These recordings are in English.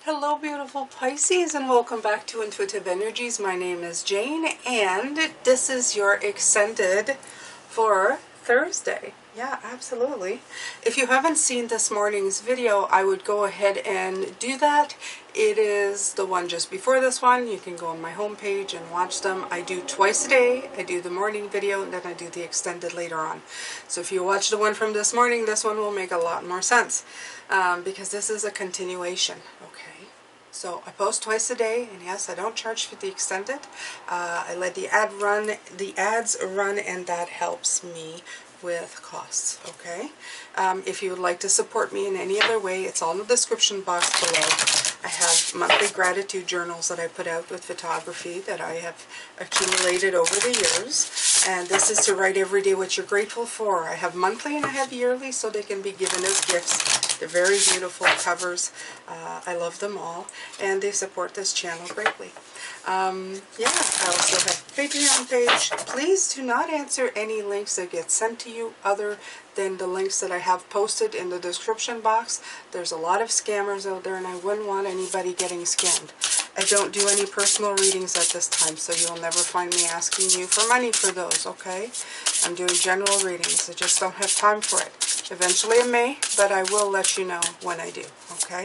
Hello beautiful Pisces, and welcome back to Intuitive Energies. My name is Jane and this is your extended for Thursday. Yeah, absolutely. If you haven't seen this morning's video, I would go ahead and do that. It is the one just before this one. You can go on my homepage and watch them. I do twice a day. I do the morning video and then I do the extended later on. So if you watch the one from this morning, this one will make a lot more sense because this is a continuation. Okay. So I post twice a day, and yes, I don't charge for the extended. I let the ads run, and that helps me with costs. Okay. If you would like to support me in any other way, it's all in the description box below. I have monthly gratitude journals that I put out with photography that I have accumulated over the years. And this is to write every day what you're grateful for. I have monthly and I have yearly, so they can be given as gifts. They're very beautiful covers. I love them all. And they support this channel greatly. Yeah, I also have a Patreon page. Please do not answer any links that get sent to you other than the links that I have posted in the description box. There's a lot of scammers out there, and I wouldn't want anybody getting scammed. I don't do any personal readings at this time, so you'll never find me asking you for money for those, okay? I'm doing general readings. I just don't have time for it. Eventually I may, but I will let you know when I do, okay?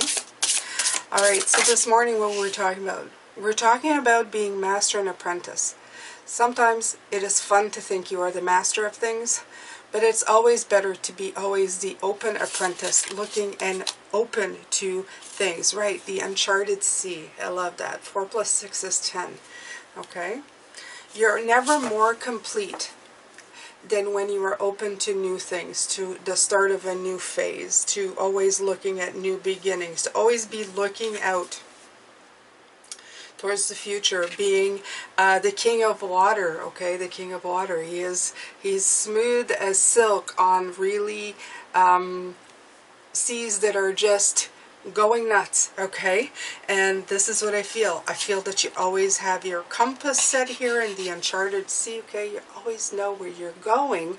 Alright, so this morning what we're talking about? We're talking about being master and apprentice. Sometimes it is fun to think you are the master of things, but it's always better to be always the open apprentice, looking and open to things, right? The uncharted sea. I love that. 4 plus 6 is 10. Okay? You're never more complete than when you are open to new things, to the start of a new phase, to always looking at new beginnings, to always be looking out towards the future, being the king of water, okay, the king of water. He's smooth as silk on really seas that are just going nuts, okay? And this is what I feel. I feel that you always have your compass set here in the uncharted sea, okay? You always know where you're going,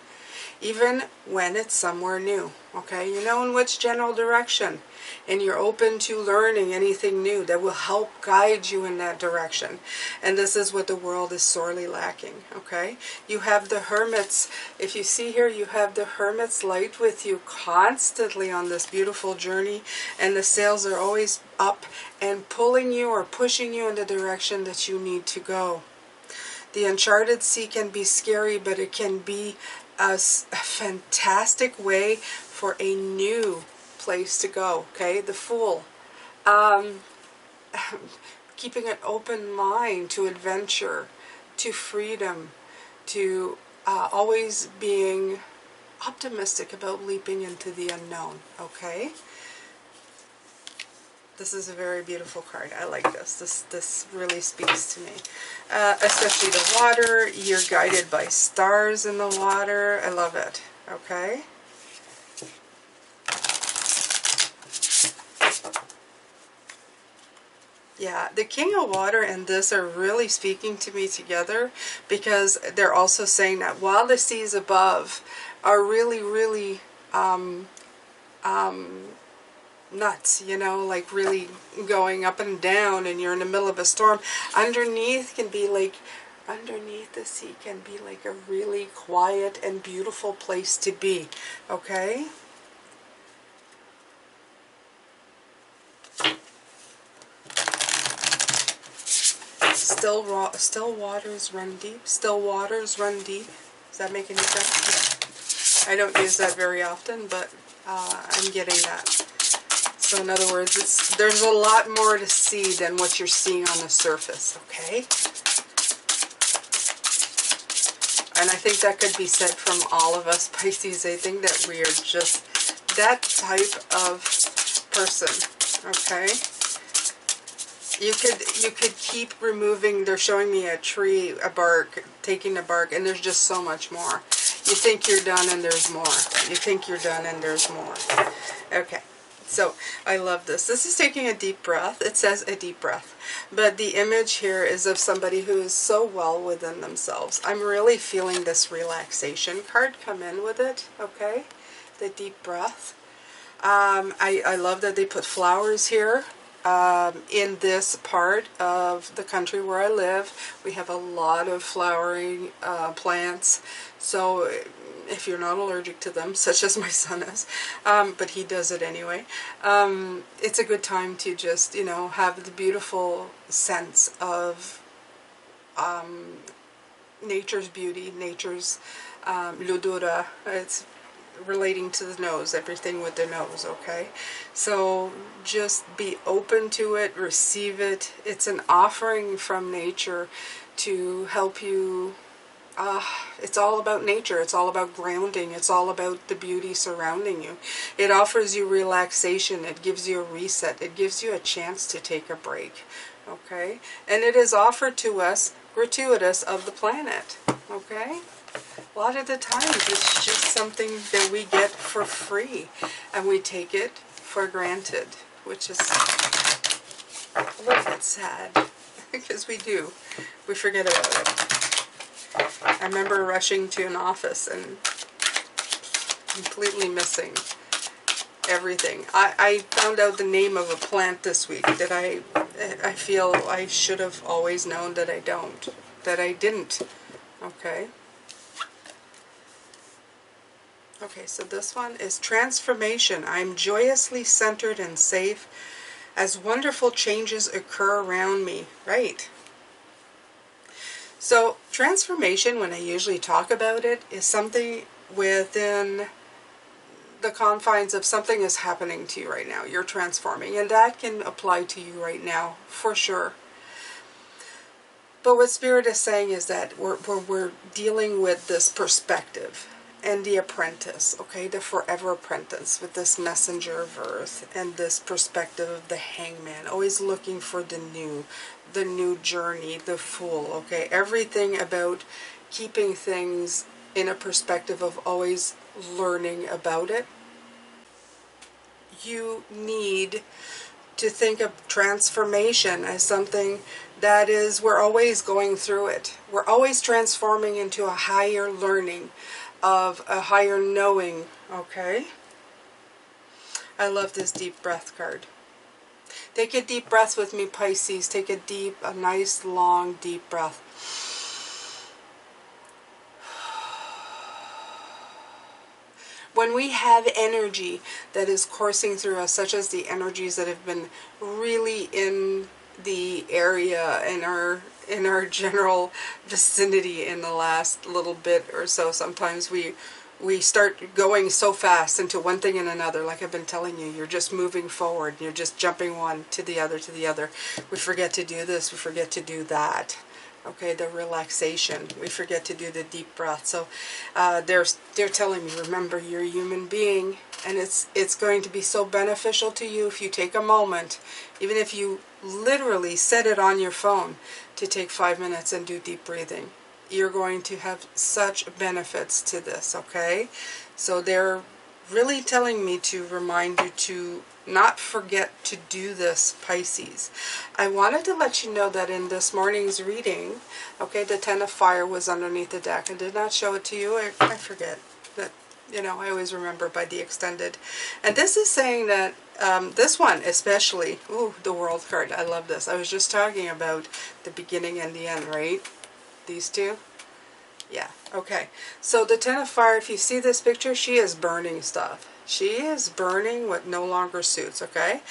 even when it's somewhere new, okay? You know in which general direction, and you're open to learning anything new that will help guide you in that direction. And this is what the world is sorely lacking, okay? You have the hermits. If you see here, you have the hermit's light with you constantly on this beautiful journey, and the sails are always up and pulling you or pushing you in the direction that you need to go. The uncharted sea can be scary, but it can be a fantastic way for a new place to go, okay? The Fool. Keeping an open mind to adventure, to freedom, to always being optimistic about leaping into the unknown, okay? This is a very beautiful card. I like this. This really speaks to me. Especially the water. You're guided by stars in the water. I love it. Okay? Yeah, the King of Water and this are really speaking to me together, because they're also saying that while the seas above are really, really nuts, you know, like really going up and down, and you're in the middle of a storm, underneath can be like, underneath the sea can be like a really quiet and beautiful place to be, okay? Still waters run deep. Still waters run deep. Does that make any sense? I don't use that very often, but I'm getting that. So in other words, there's a lot more to see than what you're seeing on the surface, okay? And I think that could be said from all of us Pisces. I think that we are just that type of person, okay? You could keep removing, they're showing me a tree, a bark, taking the bark, and there's just so much more. You think you're done and there's more. You think you're done and there's more. Okay. So, I love this. This is taking a deep breath. It says a deep breath. But the image here is of somebody who is so well within themselves. I'm really feeling this relaxation card come in with it, okay? The deep breath. I love that they put flowers here. In this part of the country where I live, we have a lot of flowering plants. So if you're not allergic to them, such as my son is, but he does it anyway, it's a good time to just, you know, have the beautiful sense of nature's beauty, nature's ludura. It's relating to the nose, everything with the nose, okay? So just be open to it, receive it. It's an offering from nature to help you. It's all about nature. It's all about grounding. It's all about the beauty surrounding you. It offers you relaxation. It gives you a reset. It gives you a chance to take a break, okay? And it is offered to us gratuitous of the planet, okay? A lot of the times it's just something that we get for free and we take it for granted, which is a little bit sad because we do. We forget about it. I remember rushing to an office and completely missing everything. I found out the name of a plant this week that I feel I should have always known that I didn't. Okay. Okay, so this one is transformation. I'm joyously centered and safe as wonderful changes occur around me. Right. So transformation, when I usually talk about it, is something within the confines of something is happening to you right now. You're transforming, and that can apply to you right now for sure. But what Spirit is saying is that we're dealing with this perspective and the apprentice, okay, the forever apprentice with this messenger of earth and this perspective of the hangman, always looking for the new journey, the fool, okay, everything about keeping things in a perspective of always learning about it. You need to think of transformation as something that is, we're always going through it. We're always transforming into a higher learning, of a higher knowing, okay? I love this deep breath card. Take a deep breath with me, Pisces. Take a nice, long, deep breath. When we have energy that is coursing through us, such as the energies that have been really in the area, in our general vicinity in the last little bit or so, sometimes we start going so fast into one thing and another. Like I've been telling you, you're just moving forward. You're just jumping one to the other, to the other. We forget to do this. We forget to do that. Okay, the relaxation. We forget to do the deep breath. So they're telling me, remember, you're a human being, and it's going to be so beneficial to you if you take a moment, even if you literally set it on your phone to take 5 minutes and do deep breathing. You're going to have such benefits to this, okay? So they're really telling me to remind you to not forget to do this, Pisces. I wanted to let you know that in this morning's reading, okay, the Ten of Fire was underneath the deck. I did not show it to you. I forget. But, you know, I always remember by the extended. And this is saying that this one especially, ooh, the World card. I love this. I was just talking about the beginning and the end, right? These two. Yeah, okay. So the Ten of Fire, if you see this picture, she is burning stuff. She is burning what no longer suits, okay?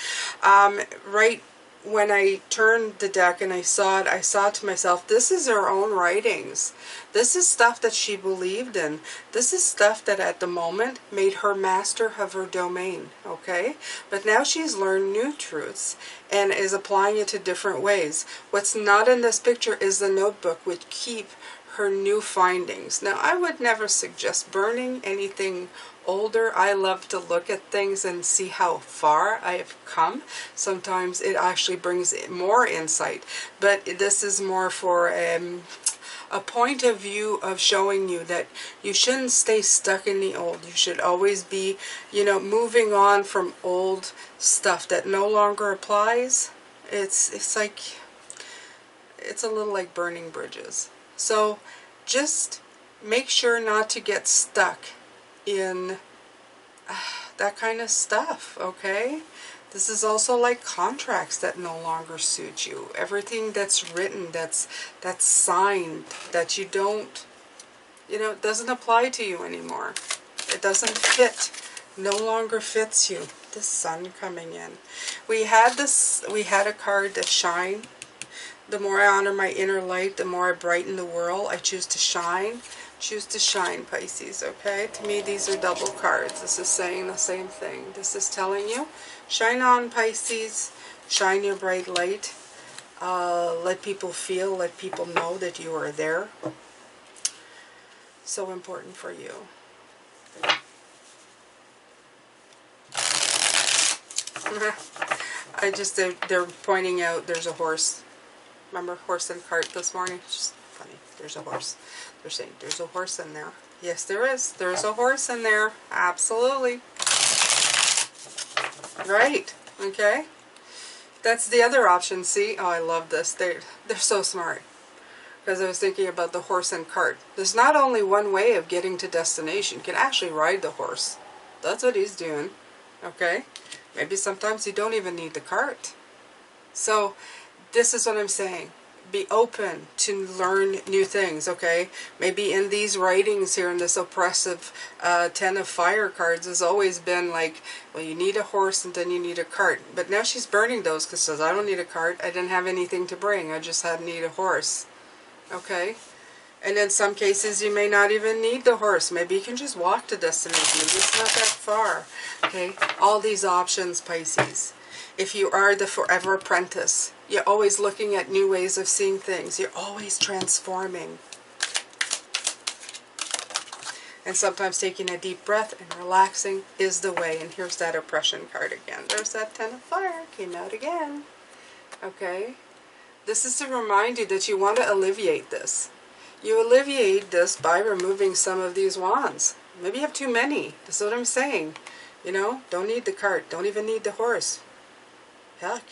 Right when I turned the deck and I saw it, I saw to myself, this is her own writings. This is stuff that she believed in. This is stuff that at the moment made her master of her domain, okay? But now she's learned new truths and is applying it to different ways. What's not in this picture is the notebook, which keep her new findings. Now, I would never suggest burning anything older. I love to look at things and see how far I have come. Sometimes it actually brings more insight, but this is more for a point of view of showing you that you shouldn't stay stuck in the old. You should always be, you know, moving on from old stuff that no longer applies. It's like, it's a little like burning bridges. So just make sure not to get stuck in that kind of stuff, okay? This is also like contracts that no longer suit you. Everything that's written, that's signed, that you don't, you know, it doesn't apply to you anymore. It doesn't fit. No longer fits you. The sun coming in. We had a card that shine. The more I honor my inner light, the more I brighten the world. I choose to shine. Choose to shine, Pisces, okay? To me, these are double cards. This is saying the same thing. This is telling you, shine on, Pisces. Shine your bright light. Let people feel, let people know that you are there. So important for you. They're pointing out there's a horse. Remember horse and cart this morning? It's just funny. There's a horse. They're saying there's a horse in there. Yes, there is. There's a horse in there. Absolutely. Right. Okay. That's the other option. See? Oh, I love this. They're so smart. Because I was thinking about the horse and cart. There's not only one way of getting to destination. You can actually ride the horse. That's what he's doing. Okay? Maybe sometimes you don't even need the cart. So, this is what I'm saying. Be open to learn new things, okay? Maybe in these writings here, in this oppressive Ten of Fire cards, has always been like, well, you need a horse and then you need a cart. But now she's burning those because she says, I don't need a cart. I didn't have anything to bring. I just need a horse. Okay? And in some cases, you may not even need the horse. Maybe you can just walk to destination. Maybe it's not that far. Okay? All these options, Pisces. If you are the forever apprentice, you're always looking at new ways of seeing things. You're always transforming. And sometimes taking a deep breath and relaxing is the way. And here's that oppression card again. There's that Ten of Fire. Came out again. Okay? This is to remind you that you want to alleviate this. You alleviate this by removing some of these wands. Maybe you have too many. That's what I'm saying. You know, don't need the cart. Don't even need the horse. Heck,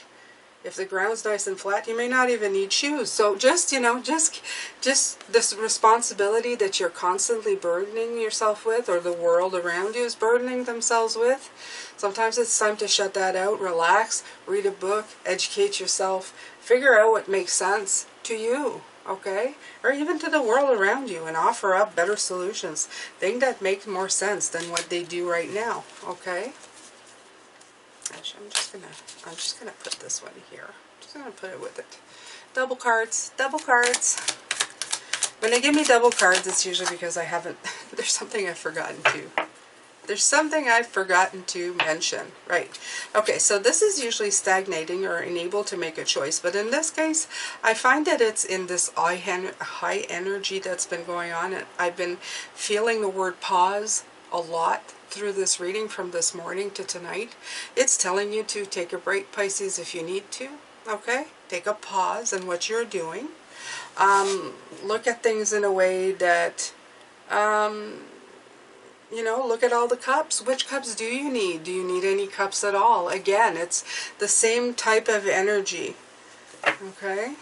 if the ground's nice and flat, you may not even need shoes. So just, you know, just this responsibility that you're constantly burdening yourself with, or the world around you is burdening themselves with. Sometimes it's time to shut that out, relax, read a book, educate yourself, figure out what makes sense to you, okay? Or even to the world around you, and offer up better solutions. Things that make more sense than what they do right now, okay? Actually, I'm just gonna put this one here. I'm just gonna put it with it. Double cards, double cards. When they give me double cards, it's usually because I haven't, there's something I've forgotten to. There's something I've forgotten to mention. Right. Okay, so this is usually stagnating or unable to make a choice. But in this case, I find that it's in this high energy that's been going on. And I've been feeling the word pause a lot through this reading from this morning to tonight. It's telling you to take a break, Pisces, if you need to. Okay? Take a pause in what you're doing. Look at things in a way that... you know, look at all the cups. Which cups do you need? Do you need any cups at all? Again, it's the same type of energy. Okay?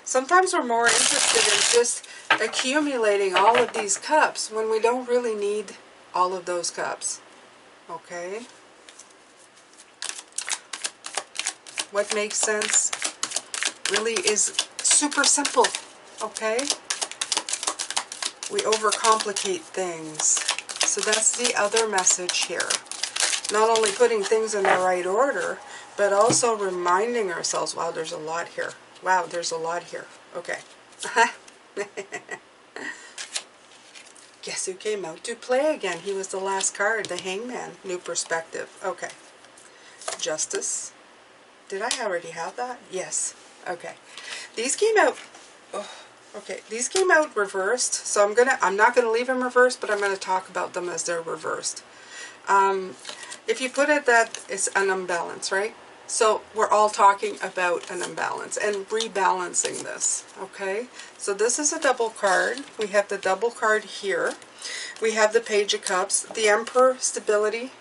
Sometimes we're more interested in just accumulating all of these cups when we don't really need all of those cups. Okay? What makes sense really is super simple. Okay? We overcomplicate things. So that's the other message here. Not only putting things in the right order, but also reminding ourselves, wow, there's a lot here. Wow, there's a lot here. Okay. Guess who came out to play again? He was the last card, the Hangman. New perspective. Okay. Justice. Did I already have that? Yes. Okay. These came out... Oh. Okay, these came out reversed, so I'm not gonna leave them reversed, but I'm gonna talk about them as they're reversed. If you put it that it's an imbalance, right? So we're all talking about an imbalance and rebalancing this. Okay, so this is a double card. We have the double card here. We have the Page of Cups, the Emperor, stability,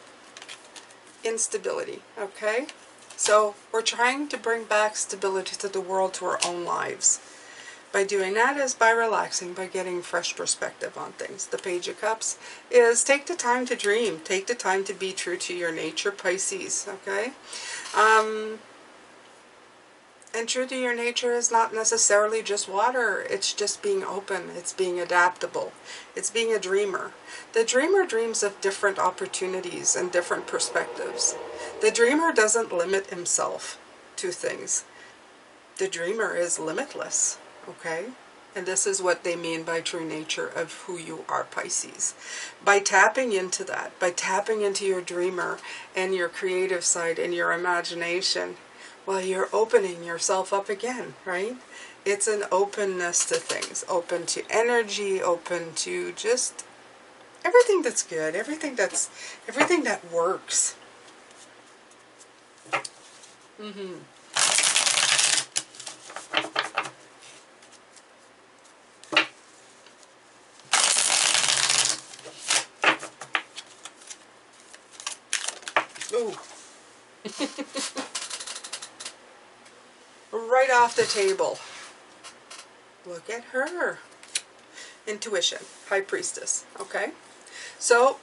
instability. Okay, so we're trying to bring back stability to the world, to our own lives. by doing that is by relaxing, by getting fresh perspective on things. The Page of Cups is take the time to dream. Take the time to be true to your nature, Pisces, okay? And true to your nature is not necessarily just water. It's just being open. It's being adaptable. It's being a dreamer. The dreamer dreams of different opportunities and different perspectives. The dreamer doesn't limit himself to things. The dreamer is limitless, okay? And this is what they mean by true nature of who you are, Pisces. By tapping into that, by tapping into your dreamer and your creative side and your imagination, well, you're opening yourself up again, right? It's an openness to things, open to energy, open to just everything that's good, everything that works. Ooh. Right off the table. Look at her. Intuition, High Priestess, okay? So,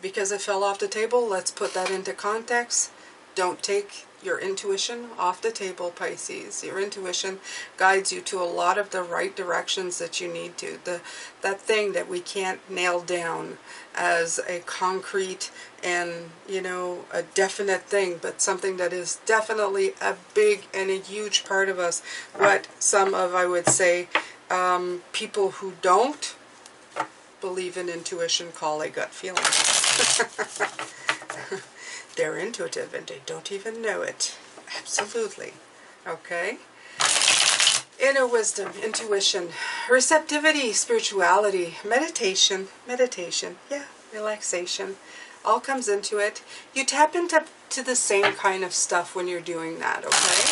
because it fell off the table, let's put that into context. Don't take your intuition off the table, Pisces. Your intuition guides you to a lot of the right directions that you need to. That thing that we can't nail down as a concrete and, you know, a definite thing, but something that is definitely a big and a huge part of us. What some of, I would say, people who don't believe in intuition call a gut feeling. They're intuitive and they don't even know it. Absolutely. Okay? Inner wisdom, intuition, receptivity, spirituality, meditation, yeah, relaxation, all comes into it. You tap into the same kind of stuff when you're doing that, okay?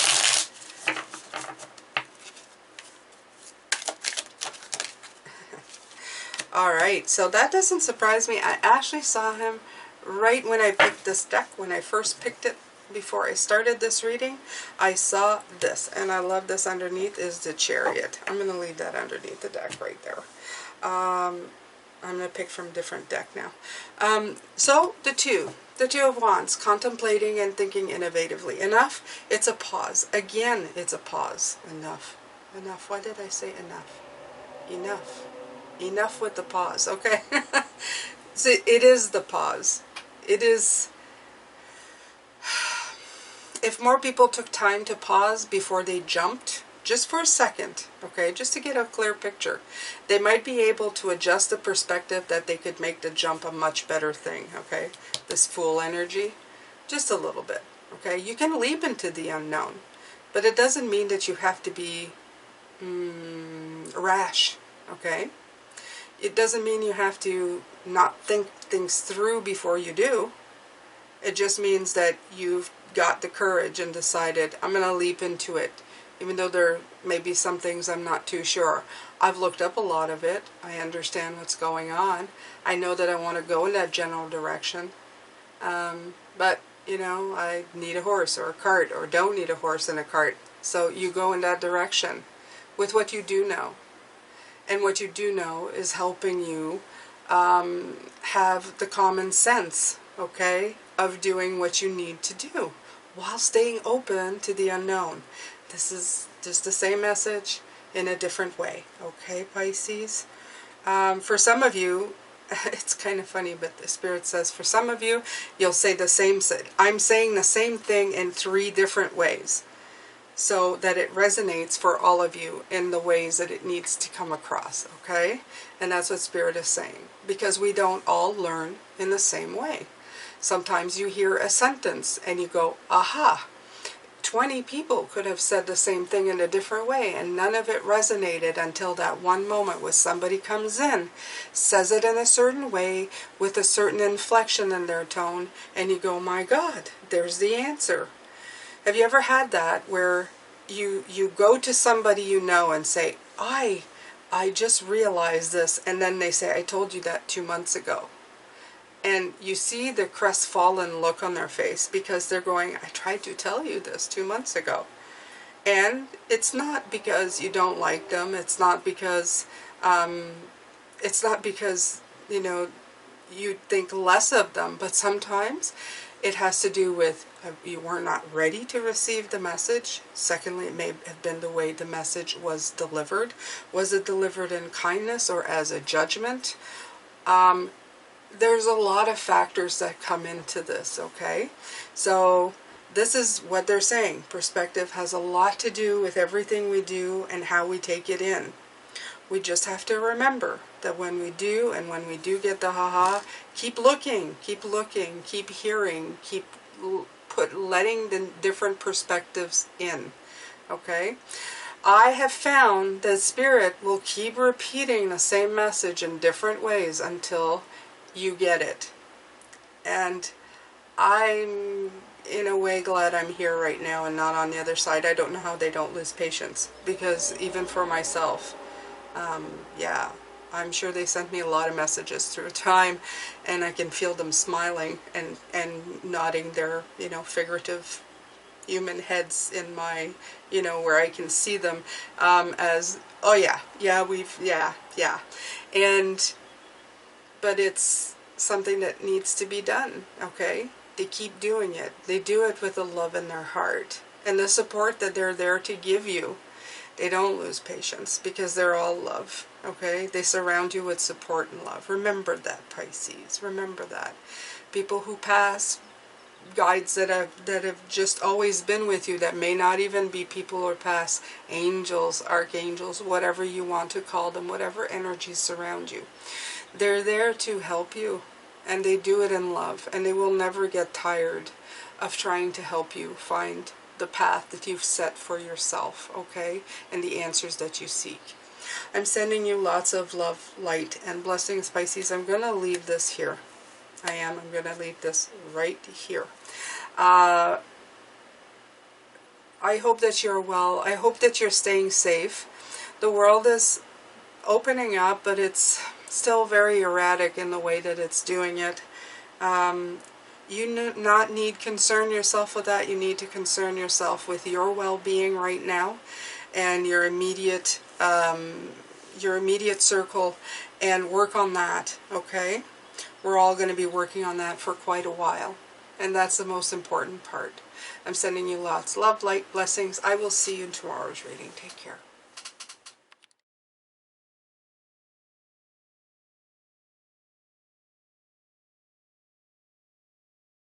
Alright, so that doesn't surprise me. I actually saw him right when I picked this deck, when I first picked it, before I started this reading, I saw this, and I love this underneath is the Chariot. I'm going to leave that underneath the deck right there. I'm going to pick from a different deck now. So, the Two of Wands, contemplating and thinking innovatively. Enough, it's a pause. Again, it's a pause. Enough. Why did I say enough? Enough with the pause, okay? So it is the pause. It is, if more people took time to pause before they jumped, just for a second, okay, just to get a clear picture, they might be able to adjust the perspective that they could make the jump a much better thing, okay? This Fool energy, just a little bit, okay? You can leap into the unknown, but it doesn't mean that you have to be rash, okay? It doesn't mean you have to not think things through before you do. It just means that you've got the courage and decided, I'm going to leap into it. Even though there may be some things I'm not too sure. I've looked up a lot of it. I understand what's going on. I know that I want to go in that general direction. But, you know, I need a horse or a cart, or don't need a horse and a cart. So you go in that direction with what you do know. And what you do know is helping you have the common sense, okay, of doing what you need to do while staying open to the unknown. This is just the same message in a different way, okay, Pisces? For some of you, it's kind of funny, but the Spirit says for some of you, you'll say the same, I'm saying the same thing in 3 different ways, so that it resonates for all of you in the ways that it needs to come across, okay? And that's what Spirit is saying, because we don't all learn in the same way. Sometimes you hear a sentence and you go, aha, 20 people could have said the same thing in a different way, and none of it resonated until that one moment where somebody comes in, says it in a certain way, with a certain inflection in their tone, and you go, my God, there's the answer. Have you ever had that where you go to somebody you know and say, I just realized this, and then they say, I told you that 2 months ago. And you see the crestfallen look on their face because they're going, I tried to tell you this 2 months ago. And it's not because you don't like them. It's not because, you know, you think less of them. But sometimes it has to do with you were not ready to receive the message. Secondly, it may have been the way the message was delivered. Was it delivered in kindness or as a judgment? There's a lot of factors that come into this, okay? So this is what they're saying. Perspective has a lot to do with everything we do and how we take it in. We just have to remember that when we do, and when we do get the haha, keep looking, keep hearing, keep letting the different perspectives in, okay? I have found that Spirit will keep repeating the same message in different ways until you get it. And I'm in a way glad I'm here right now and not on the other side. I don't know how they don't lose patience, because even for myself, yeah, I'm sure they sent me a lot of messages through time, and I can feel them smiling and nodding their, you know, figurative human heads in my, you know, where I can see them as, oh yeah, yeah. And, but it's something that needs to be done, okay? They keep doing it. They do it with a love in their heart and the support that they're there to give you. They don't lose patience because they're all love, okay? They surround you with support and love. Remember that, Pisces. Remember that. People who pass, guides that have just always been with you, that may not even be people or past, angels, archangels, whatever you want to call them, whatever energies surround you. They're there to help you, and they do it in love, and they will never get tired of trying to help you find the path that you've set for yourself, okay, and the answers that you seek. I'm sending you lots of love, light, and blessings, Pisces. I'm going to leave this here. I'm going to leave this right here. I hope that you're well. I hope that you're staying safe. The world is opening up, but it's still very erratic in the way that it's doing it. You not need concern yourself with that. You need to concern yourself with your well-being right now and your immediate circle, and work on that, okay? We're all going to be working on that for quite a while, and that's the most important part. I'm sending you lots of love, light, blessings. I will see you in tomorrow's reading. Take care.